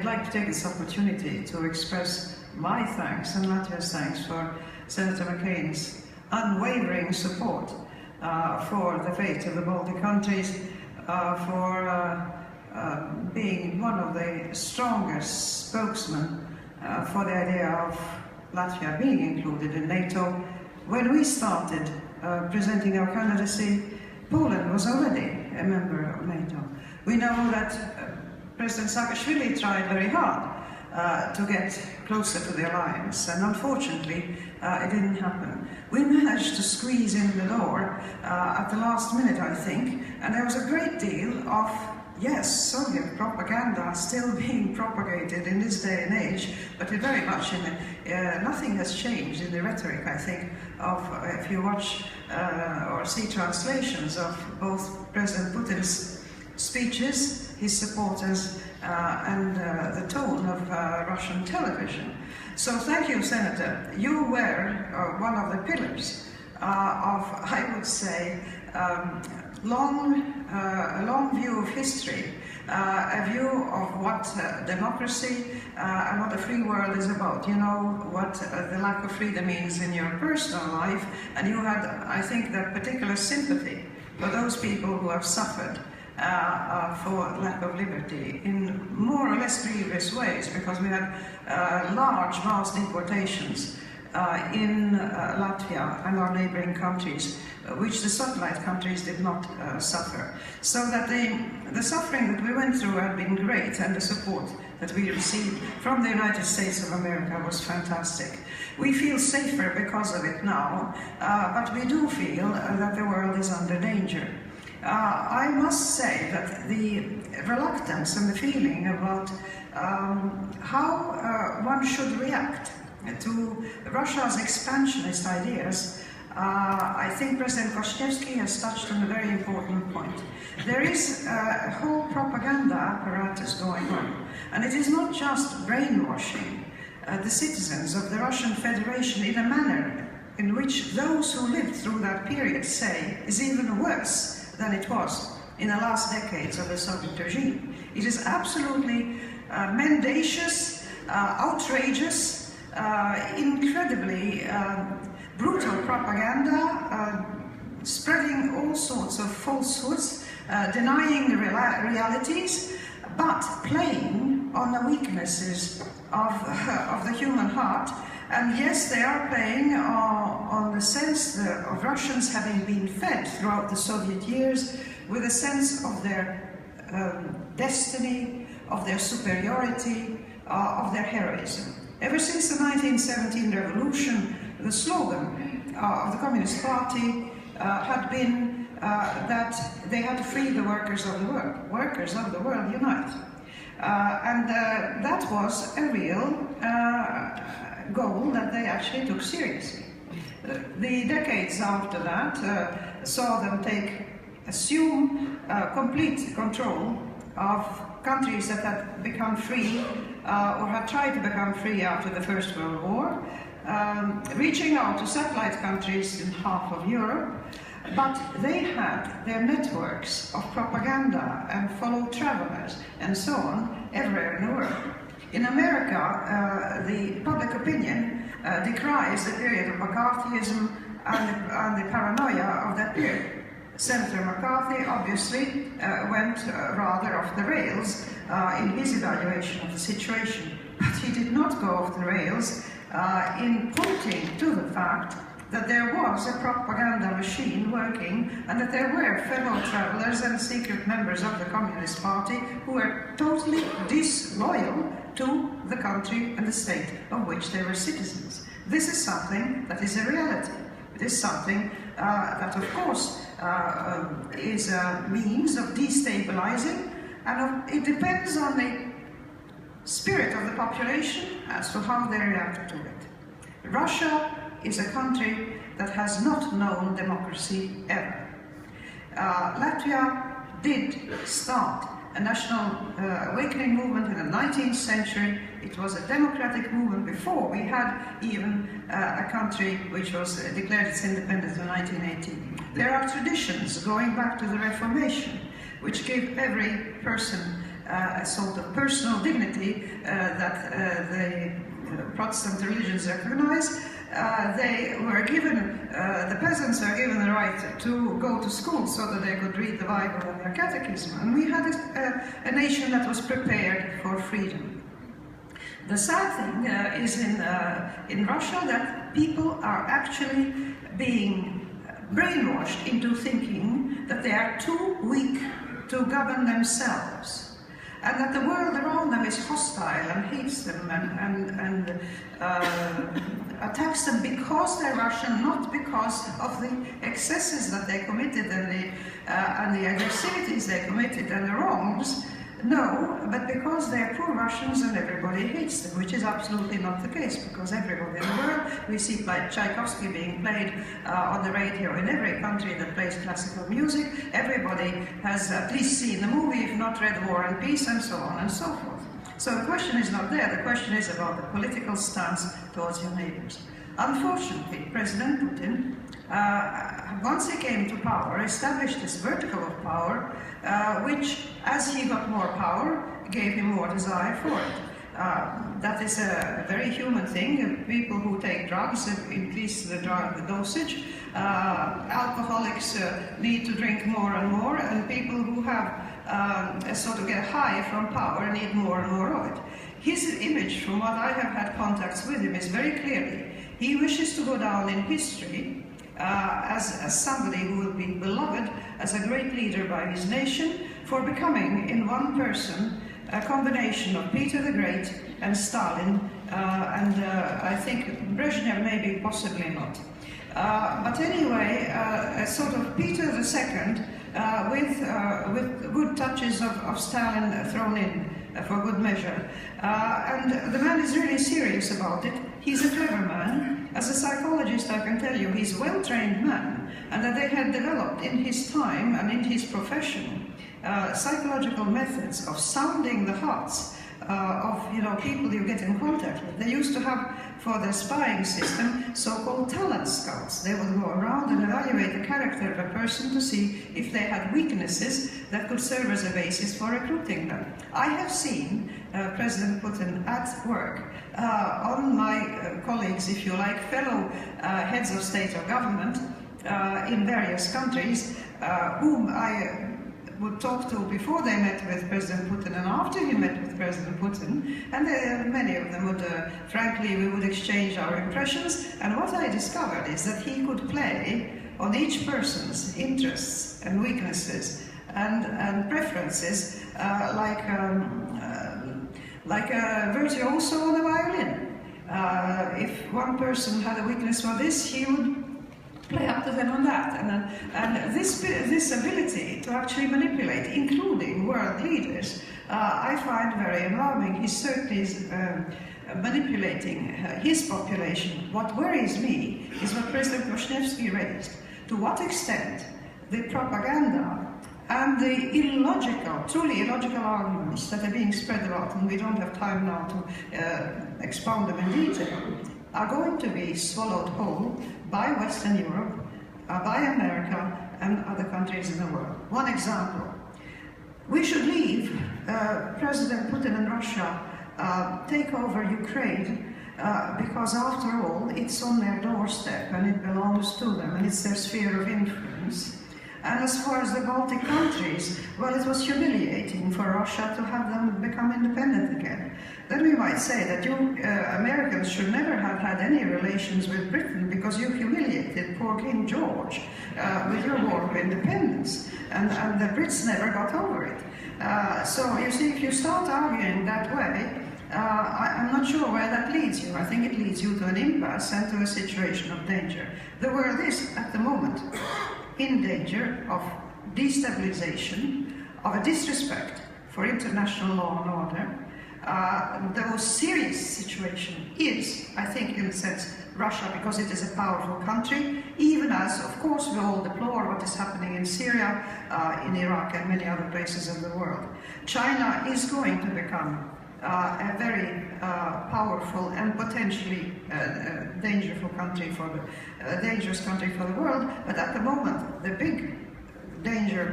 I'd like to take this opportunity to express my thanks and Latvia's thanks for Senator McCain's unwavering support for the fate of the Baltic countries, for being one of the strongest spokesmen for the idea of Latvia being included in NATO. When we started presenting our candidacy, Poland was already a member of NATO. We know that President Saakashvili tried very hard to get closer to the alliance, and unfortunately it didn't happen. We managed to squeeze in the door at the last minute, I think, and there was a great deal of, yes, Soviet propaganda still being propagated in this day and age, but very much in nothing has changed in the rhetoric, I think, of if you watch or see translations of both President Putin's speeches, his supporters, and the tone of Russian television. So thank you, Senator. You were one of the pillars of, I would say, a long view of history, a view of what democracy and what a free world is about. You know what the lack of freedom means in your personal life, and you had, I think, that particular sympathy for those people who have suffered for lack of liberty in more or less grievous ways, because we had large mass deportations in Latvia and our neighboring countries, which the satellite countries did not suffer. So that the suffering that we went through had been great, and the support that we received from the United States of America was fantastic. We feel safer because of it now, but we do feel that the world is under danger. I must say that the reluctance and the feeling about how one should react to Russia's expansionist ideas, I think President Kwasniewski has touched on a very important point. There is a whole propaganda apparatus going on, and it is not just brainwashing the citizens of the Russian Federation in a manner in which those who lived through that period say is even worse than it was in the last decades of the Soviet regime. It is absolutely mendacious, outrageous, incredibly brutal propaganda, spreading all sorts of falsehoods, denying the realities, but playing on the weaknesses of the human heart. And yes, they are playing on the sense of Russians having been fed throughout the Soviet years with a sense of their destiny, of their superiority, of their heroism. Ever since the 1917 revolution, the slogan of the Communist Party had been that they had to free the workers of the world. Workers of the world unite. And that was a real goal that they actually took seriously. The decades after that saw them assume complete control of countries that had become free or had tried to become free after the First World War, reaching out to satellite countries in half of Europe, but they had their networks of propaganda and fellow travelers and so on everywhere in the world. In America, the public opinion decries the period of McCarthyism and the paranoia of that period. Senator McCarthy obviously went rather off the rails in his evaluation of the situation, but he did not go off the rails in pointing to the fact that there was a propaganda machine working and that there were fellow travelers and secret members of the Communist Party who were totally disloyal to the country and the state of which they were citizens. This is something that is a reality. It is something that, of course, is a means of destabilizing, and it depends on the spirit of the population as to how they react to it. Russia is a country that has not known democracy ever. Latvia did start a national awakening movement in the 19th century. It was a democratic movement before we had even a country which was declared its independence in 1918. There are traditions going back to the Reformation which give every person a sort of personal dignity that the Protestant religions recognize. They were given, the peasants were given the right to go to school so that they could read the Bible and their catechism. And we had a nation that was prepared for freedom. The sad thing is in Russia that people are actually being brainwashed into thinking that they are too weak to govern themselves, and that the world around them is hostile and hates them and attacks them because they're Russian, not because of the excesses that they committed and the aggressivities they committed and the wrongs. No, but because they're poor Russians and everybody hates them, which is absolutely not the case, because everybody in the world, we see like Tchaikovsky being played on the radio in every country that plays classical music. Everybody has at least seen the movie, if not read War and Peace, and so on and so forth. So the question is not there, the question is about the political stance towards your neighbors. Unfortunately, President Putin, once he came to power, established this vertical of power, which, as he got more power, gave him more desire for it. That is a very human thing. People who take drugs increase the dosage. Alcoholics need to drink more and more, and people who have sort of get high from power need more and more of it. His image, from what I have had contacts with him, is very clearly, he wishes to go down in history as somebody who will be beloved as a great leader by his nation for becoming, in one person, a combination of Peter the Great and Stalin, and I think Brezhnev maybe possibly not. But anyway, a sort of Peter II with good touches of Stalin thrown in for good measure. And the man is really serious about it. He's a clever man. As a psychologist, I can tell you he's a well-trained man, and that they had developed in his time and in his profession psychological methods of sounding the hearts of people you get in contact with. They used to have, for their spying system, so-called talent scouts. They would go around and evaluate the character of a person to see if they had weaknesses that could serve as a basis for recruiting them. I have seen President Putin at work on my colleagues, if you like, fellow heads of state or government in various countries, whom I would talk to before they met with President Putin and after he met with President Putin, and many of them would, frankly, we would exchange our impressions, and what I discovered is that he could play on each person's interests and weaknesses and preferences like a virtuoso on a violin. If one person had a weakness for this, he would play up to them on that, and this ability to actually manipulate, including world leaders, I find very alarming. He certainly is manipulating his population. What worries me is what President Kwasniewski raised. To what extent the propaganda and the illogical, truly illogical arguments that are being spread about, and we don't have time now to expound them in detail, are going to be swallowed whole by Western Europe, by America, and other countries in the world. One example. We should leave President Putin and Russia take over Ukraine because, after all, it's on their doorstep and it belongs to them and it's their sphere of influence. And as far as the Baltic countries, well, it was humiliating for Russia to have them become independent again. Then we might say that you Americans should never have had any relations with Britain because you humiliated poor King George with your war of independence, and the Brits never got over it. So you see, if you start arguing that way, I'm not sure where that leads you. I think it leads you to an impasse and to a situation of danger. The world is, at the moment, in danger of destabilization, of a disrespect for international law and order. The most serious situation is, I think, in a sense, Russia, because it is a powerful country, even as, of course, we all deplore what is happening in Syria, in Iraq, and many other places of the world. China is going to become a very powerful and potentially dangerous country for the world, but at the moment, the big danger